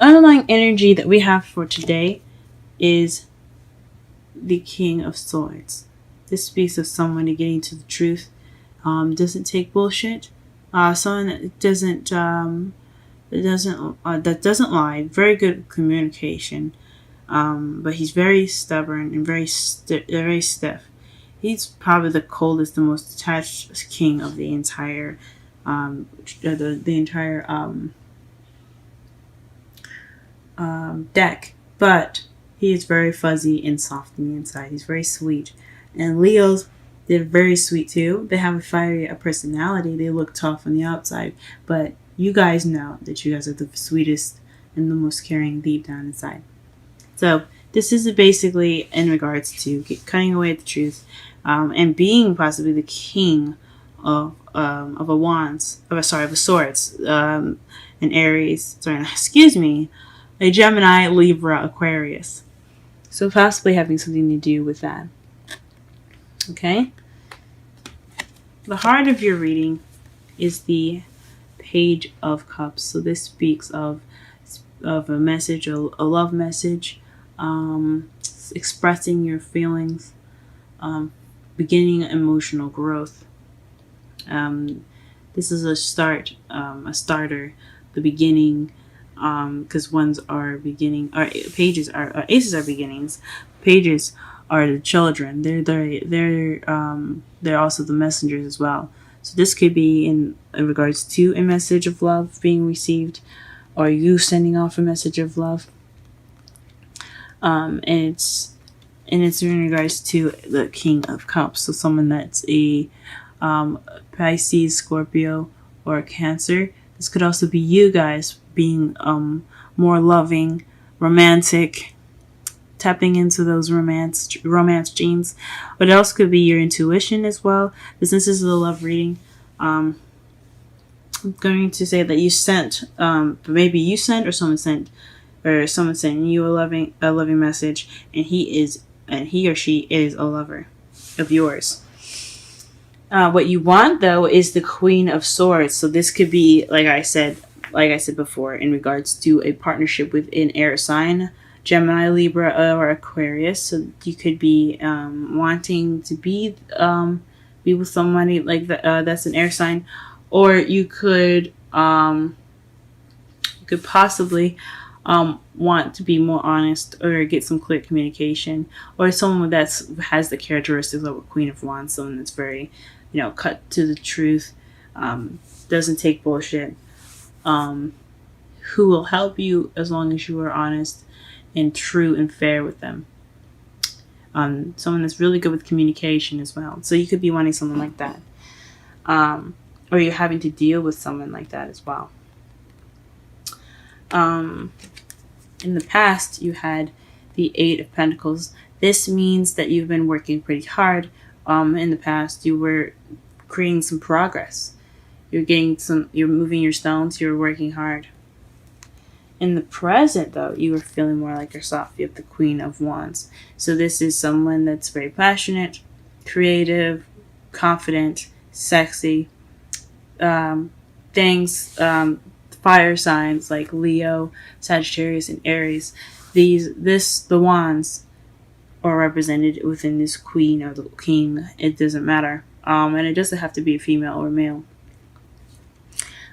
underlying energy that we have for today is the King of Swords. This speaks of someone getting to the truth, doesn't take bullshit, someone that doesn't lie. Very good communication, but he's very stubborn and very stiff. He's probably the coldest, the most detached king of the entire the entire deck, but he is very fuzzy and soft on the inside. He's very sweet. And Leos, they're very sweet too. They have a fiery personality. They look tough on the outside, but you guys know that you guys are the sweetest and the most caring deep down inside. So this is basically in regards to cutting away the truth, and being possibly the king of a wands, of a swords, an Aries. Sorry, excuse me, a Gemini, Libra, Aquarius. So possibly having something to do with that. Okay? The heart of your reading is the Page of Cups. So this speaks of a message, a love message, expressing your feelings, beginning emotional growth. This is a starter, the beginning, because ones are beginning, or pages are aces are beginnings, pages are the children. They're also the messengers as well. So this could be in regards to a message of love being received, or you sending off a message of love. And it's in regards to the King of Cups. So someone that's a Pisces, Scorpio, or Cancer. This could also be you guys being more loving, romantic, tapping into those romance genes. But it also could be your intuition as well. This is a love reading. I'm going to say that you sent, maybe you sent, or someone sent you a loving message, and he or she is a lover of yours. What you want though is the Queen of Swords. So this could be, like I said before, in regards to a partnership with an air sign, Gemini, Libra, or Aquarius. So you could be wanting to be with somebody like that's an air sign, or you could possibly want to be more honest or get some clear communication, or someone that has the characteristics of a Queen of Wands, someone that's very, cut to the truth, doesn't take bullshit, who will help you as long as you are honest and true and fair with them. Someone that's really good with communication as well. So you could be wanting someone like that, or you're having to deal with someone like that as well. In the past, you had the Eight of Pentacles. This means that you've been working pretty hard. In the past, you were creating some progress. You're moving your stones, you're working hard. In the present, though, you are feeling more like yourself. You have the Queen of Wands. So this is someone that's very passionate, creative, confident, sexy. Fire signs like Leo, Sagittarius, and Aries. The wands are represented within this queen or the king. It doesn't matter. And it doesn't have to be a female or male.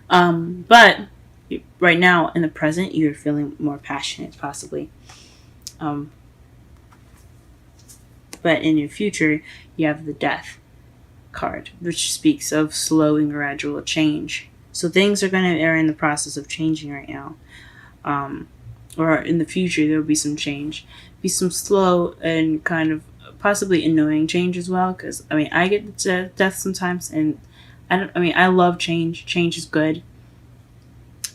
But right now, in the present, you're feeling more passionate, possibly. But in your future, you have the Death card, which speaks of slow and gradual change. So things are in the process of changing right now. Or in the future, there will be some change. Be some slow and kind of possibly annoying change as well. Because, I get death sometimes. And I love change. Change is good.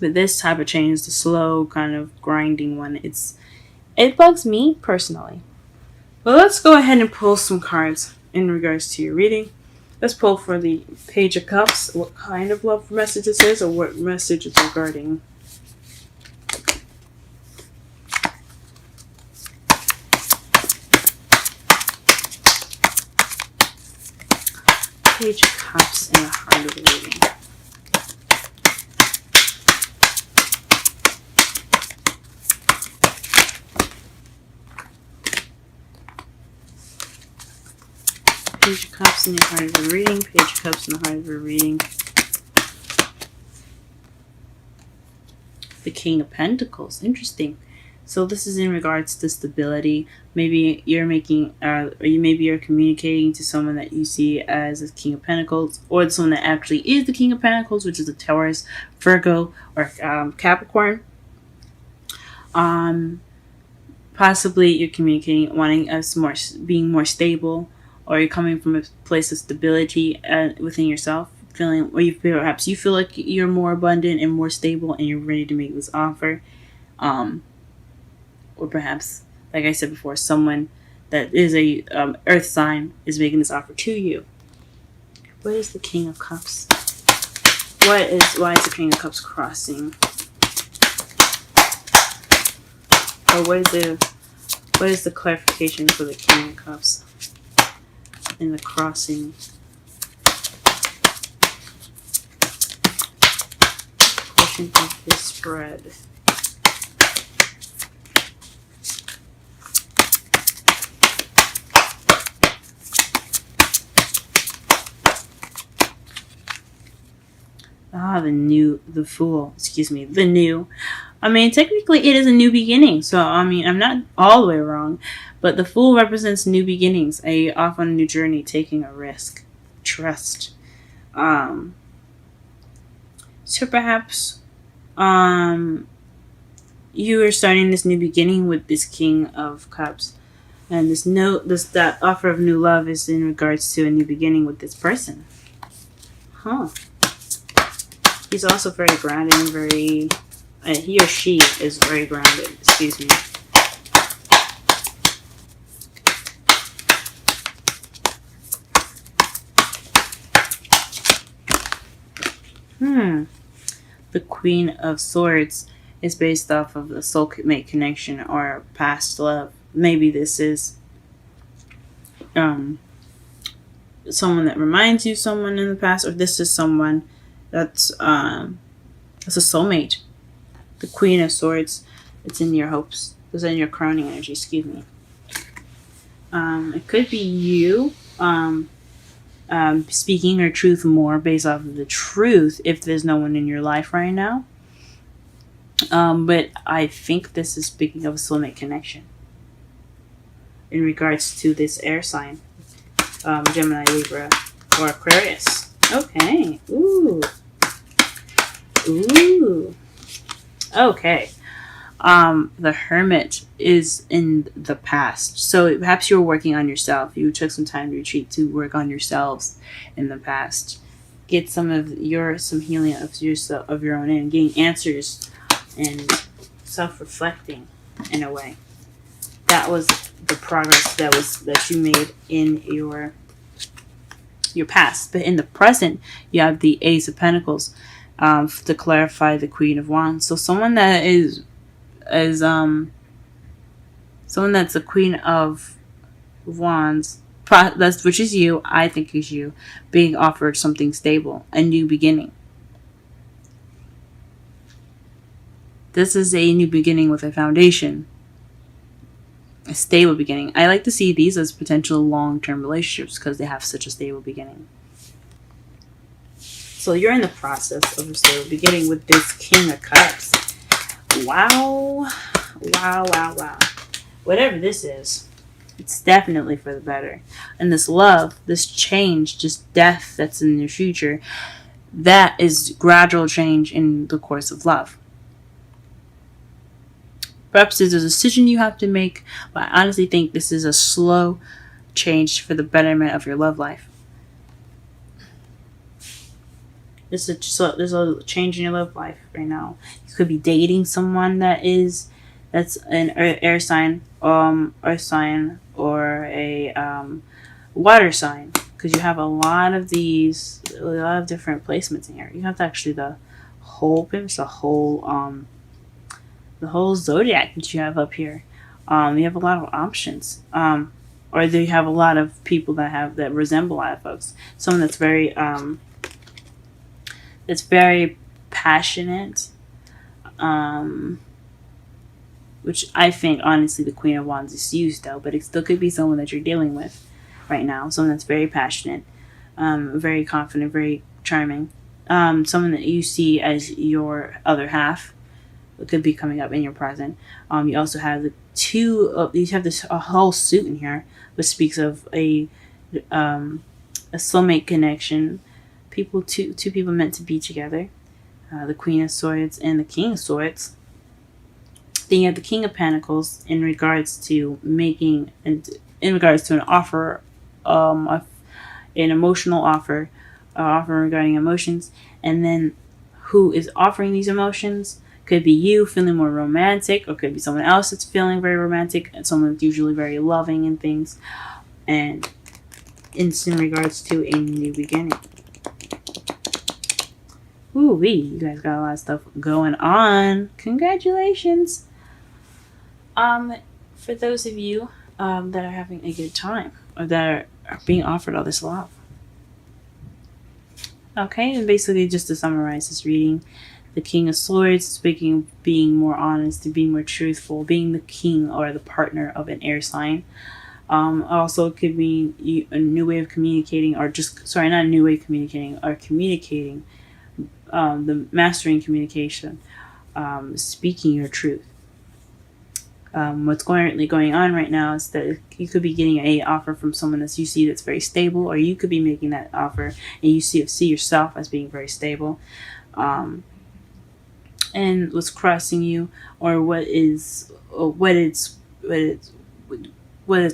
But this type of change, the slow kind of grinding one, it bugs me personally. But let's go ahead and pull some cards in regards to your reading. Let's pull for the Page of Cups, what kind of love message this is, or what message it's regarding. Page of Cups in the heart of the reading. Page of Cups in your heart of a reading. Page of Cups in the heart of a reading. The King of Pentacles. Interesting. So this is in regards to stability. Maybe you're making, maybe you're communicating to someone that you see as a King of Pentacles, or someone that actually is the King of Pentacles, which is a Taurus, Virgo, or Capricorn. Possibly you're communicating, wanting us being more stable, or you're coming from a place of stability within yourself, feeling, or perhaps you feel like you're more abundant and more stable, and you're ready to make this offer. Or perhaps, like I said before, someone that is a earth sign is making this offer to you. What is the King of Cups? Why is the King of Cups crossing? Or what is the clarification for the King of Cups in the crossing? Portion of the spread. The Fool. The new. I mean, technically it is a new beginning. So, I mean, I'm not all the way wrong. But the Fool represents new beginnings. Off on a new journey, taking a risk. Trust. So perhaps you are starting this new beginning with this King of Cups. And that offer of new love is in regards to a new beginning with this person. Huh. He's also very grounded and very... he or she is very grounded. Excuse me. The Queen of Swords is based off of the soulmate connection or past love. Maybe this is someone that reminds you of someone in the past, or this is someone that's a soulmate. The Queen of Swords, it's in your hopes. It's in your crowning energy, excuse me. It could be you speaking your truth more based off of the truth if there's no one in your life right now. But I think this is speaking of a soulmate connection in regards to this air sign. Gemini, Libra, or Aquarius. Okay. Ooh. Okay. The Hermit is in the past. So perhaps you were working on yourself. You took some time to retreat to work on yourselves in the past. Get some healing of yourself, of your own, and getting answers and self-reflecting in a way. That was the progress that you made in your past. But in the present, you have the Ace of Pentacles to clarify the Queen of Wands. So someone that is someone that's the Queen of Wands, which is you, I think is you, being offered something stable, a new beginning. This is a new beginning with a foundation. A stable beginning. I like to see these as potential long-term relationships because they have such a stable beginning. So you're in the process of a stable beginning with this King of Cups. Wow. Whatever this is, it's definitely for the better. And this love, this change, just death that's in your future, that is gradual change in the course of love. Perhaps there's a decision you have to make, but I honestly think this is a slow change for the betterment of your love life. There's a change in your love life right now. You could be dating someone that's an air sign, earth sign, or a water sign, because you have a lot of different placements in here. You have actually the whole zodiac that you have up here. You have a lot of options, or you have a lot of people that resemble a lot of folks. Someone that's very passionate, which I think honestly the Queen of Wands is you still, but it still could be someone that you're dealing with. right now. Someone that's very passionate, very confident, very charming. Someone that you see as your other half could be coming up in your present. You also have the two. You have this a whole suit in here, which speaks of a soulmate connection. Two people meant to be together. The Queen of Swords and the King of Swords. Then you have the King of Pentacles in regards to making and in regards to an offer, an emotional offer, offer regarding emotions, and then who is offering these emotions could be you feeling more romantic, or could be someone else that's feeling very romantic, and someone that's usually very loving and things, and it's in regards to a new beginning. Ooh-wee, you guys got a lot of stuff going on. Congratulations. For those of you that are having a good time, or that are being offered all this love. Okay, and basically just to summarize this reading, the King of Swords, being more honest, and being more truthful, being the king or the partner of an air sign. Also could be a new way of communicating, or not a new way of communicating, or communicating, the mastering communication, speaking your truth. What's currently going on right now is that you could be getting a offer from someone that you see that's very stable, or you could be making that offer and you see yourself as being very stable. And what's crossing you, or what is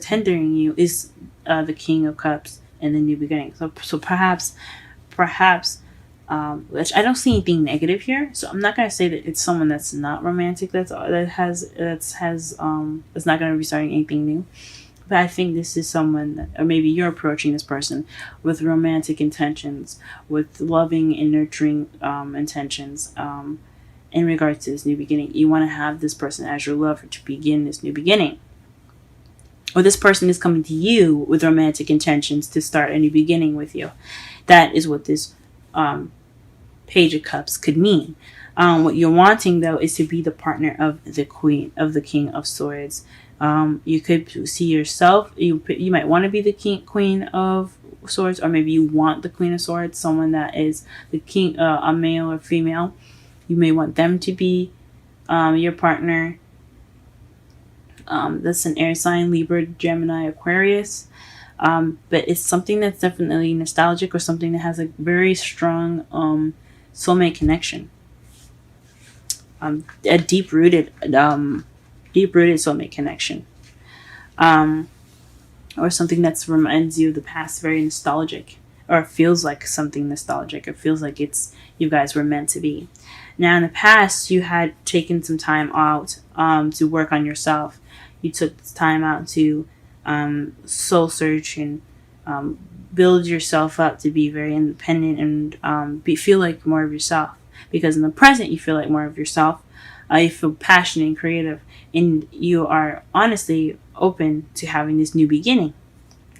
hindering you, is the King of Cups and the new beginning. So perhaps, which I don't see anything negative here. So I'm not gonna say that it's someone that's not romantic. That's not gonna be starting anything new. But I think this is someone that, or maybe you're approaching this person with romantic intentions, with loving and nurturing intentions. In regards to this new beginning, you want to have this person as your lover to begin this new beginning. Or this person is coming to you with romantic intentions to start a new beginning with you. That is what this Page of Cups could mean. What you're wanting, though, is to be the partner of the King of Swords. You could see yourself. You might want to be the Queen of Swords, or maybe you want the Queen of Swords, someone that is the king, a male or female. You may want them to be your partner. That's an air sign: Libra, Gemini, Aquarius. But it's something that's definitely nostalgic, or something that has a very strong soulmate connection. A deep-rooted soulmate connection. Or something that reminds you of the past, very nostalgic, or feels like something nostalgic. It feels like you guys were meant to be. Now, in the past, you had taken some time out to work on yourself. You took time out to soul search and build yourself up to be very independent and feel like more of yourself. Because in the present, you feel like more of yourself. You feel passionate and creative, and you are honestly open to having this new beginning,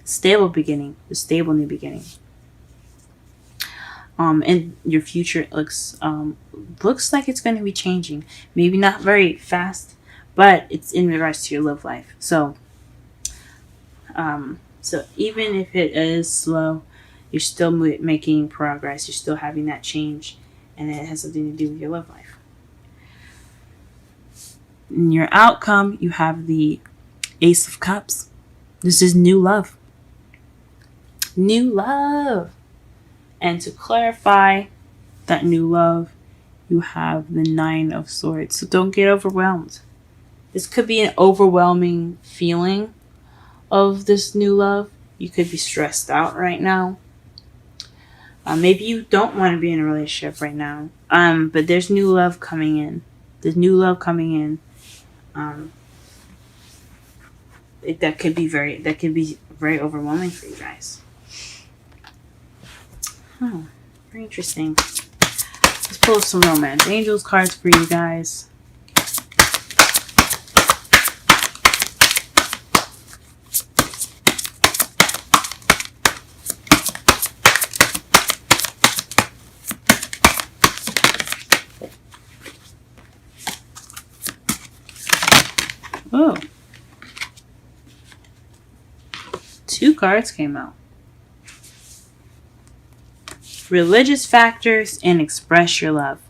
the stable new beginning. And your future looks like it's going to be changing. Maybe not very fast, but it's in regards to your love life. So even if it is slow, you're still making progress. You're still having that change, and it has something to do with your love life. In your outcome, you have the Ace of Cups. This is new love. New love. And to clarify that new love, you have the Nine of Swords. So don't get overwhelmed. This could be an overwhelming feeling of this new love. You could be stressed out right now. Maybe you don't want to be in a relationship right now. But there's new love coming in. There's new love coming in. That could be very overwhelming for you guys. Oh, very interesting. Let's pull some Romance Angels cards for you guys. 2 cards came out. Religious factors and express your love.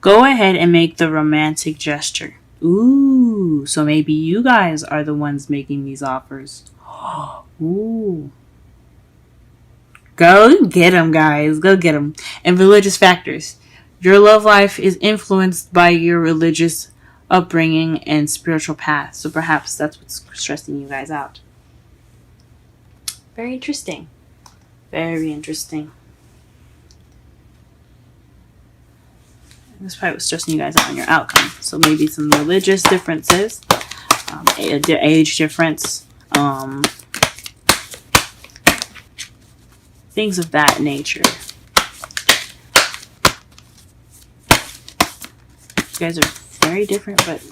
Go ahead and make the romantic gesture. Ooh, so maybe you guys are the ones making these offers. Ooh. Go get them, guys. Go get them. And religious factors. Your love life is influenced by your religious upbringing and spiritual path. So perhaps that's what's stressing you guys out. Very interesting. Very interesting. That's probably what's stressing you guys out on your outcome. So maybe some religious differences, age difference, things of that nature. You guys are very different, but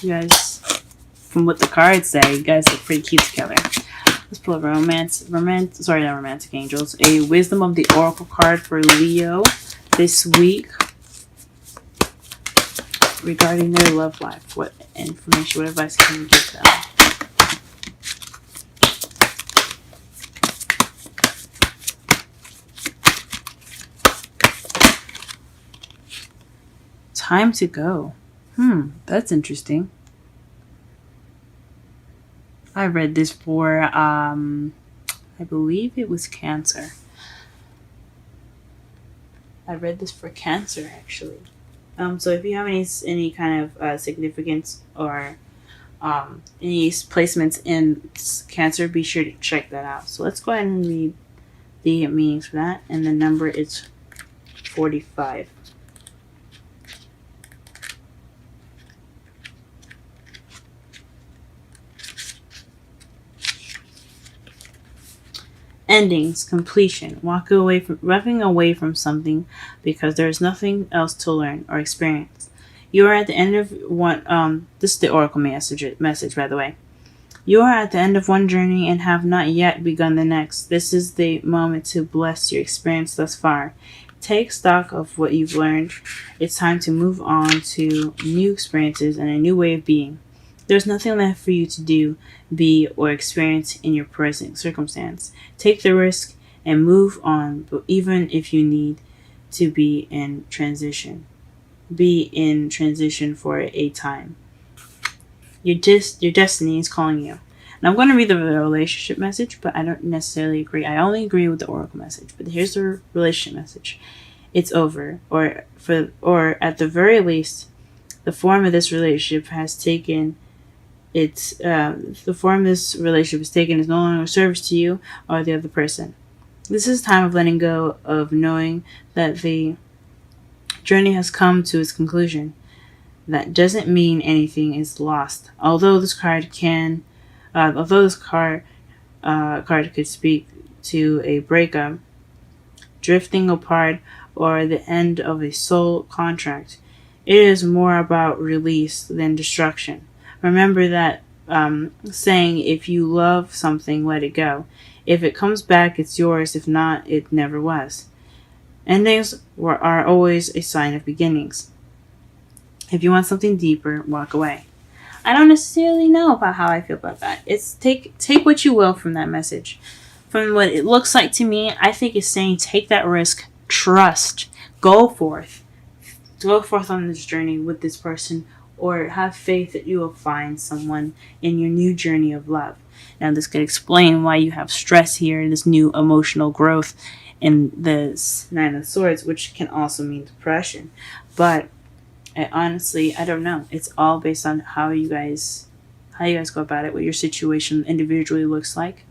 you guys, from what the cards say, you guys look pretty cute together. Let's pull a romantic angels. A wisdom of the oracle card for Leo this week regarding their love life. What information, what advice can you give them? Time to go. That's interesting. I read this for, I believe it was Cancer. I read this for Cancer, actually. So if you have any kind of significance or any placements in Cancer, be sure to check that out. So let's go ahead and read the meanings for that. And the number is 45. Endings, completion, walking away from something because there is nothing else to learn or experience. You are at the end of one. This is the oracle message, by the way. You are at the end of one journey and have not yet begun the next. This is the moment to bless your experience thus far. Take stock of what you've learned. It's time to move on to new experiences and a new way of being. There's nothing left for you to do, be, or experience in your present circumstance. Take the risk and move on, but even if you need to be in transition. Be in transition for a time. Your destiny is calling you. And I'm going to read the relationship message, but I don't necessarily agree. I only agree with the oracle message. But here's the relationship message. It's over, or at the very least, the form of this relationship has taken. The form this relationship is taken is no longer a service to you or the other person. This is time of letting go, of knowing that the journey has come to its conclusion. That doesn't mean anything is lost. Although this card could speak to a breakup, drifting apart, or the end of a soul contract, it is more about release than destruction. Remember that saying, if you love something, let it go. If it comes back, it's yours. If not, it never was. Endings are always a sign of beginnings. If you want something deeper, walk away. I don't necessarily know about how I feel about that. It's take what you will from that message. From what it looks like to me, I think it's saying take that risk, trust, go forth on this journey with this person, or have faith that you will find someone in your new journey of love. Now, this could explain why you have stress here, this new emotional growth in this Nine of Swords, which can also mean depression. But honestly, I don't know. It's all based on how you guys go about it, what your situation individually looks like.